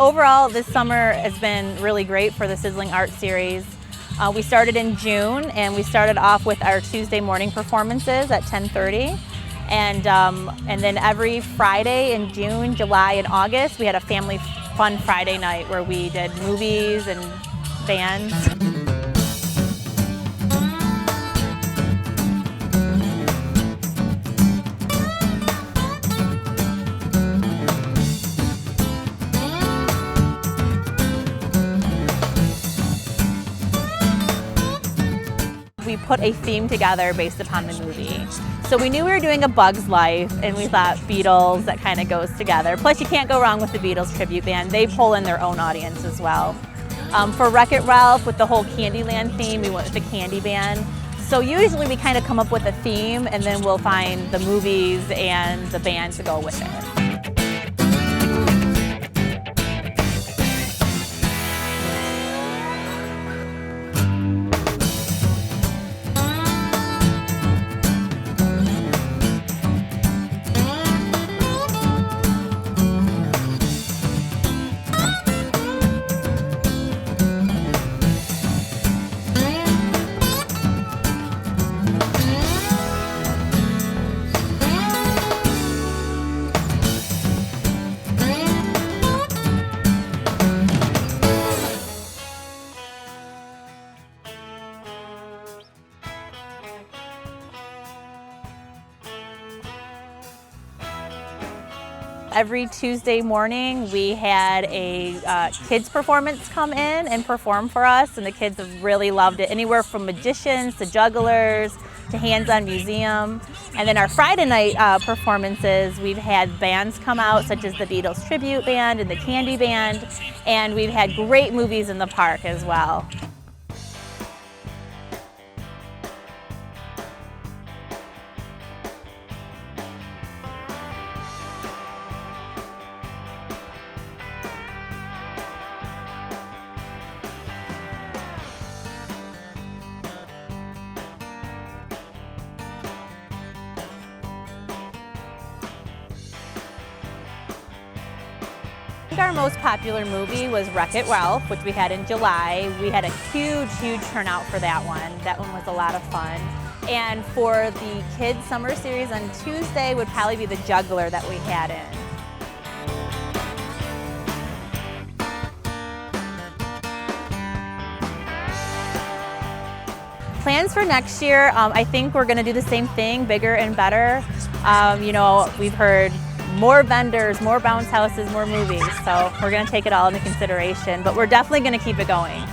overall, this summer has been really great for the Sizzling Art Series. We started in June, and we started off with our Tuesday morning performances at 10:30. And then every Friday in June, July, and August, we had a family fun Friday night where we did movies and bands. We put a theme together based upon the movie. So we knew we were doing A Bug's Life, and we thought Beatles, that kind of goes together. Plus you can't go wrong with the Beatles tribute band. They pull in their own audience as well. For Wreck-It Ralph, with the whole Candyland theme, we went with the Candy Band. So usually we kind of come up with a theme, and then we'll find the movies and the band to go with it. Every Tuesday morning we had a kids performance come in and perform for us, and the kids have really loved it. Anywhere from magicians to jugglers to hands-on museum. And then our Friday night performances, we've had bands come out such as the Beatles tribute band and the Candy Band, and we've had great movies in the park as well. Our most popular movie was Wreck-It Ralph, which we had in July. We had a huge turnout for that one. That one was a lot of fun. And for the kids summer series on Tuesday would probably be the Juggler that we had in. Plans for next year, I think we're going to do the same thing, bigger and better. You know, we've heard more vendors, more bounce houses, more movies, so we're going to take it all into consideration, but we're definitely going to keep it going.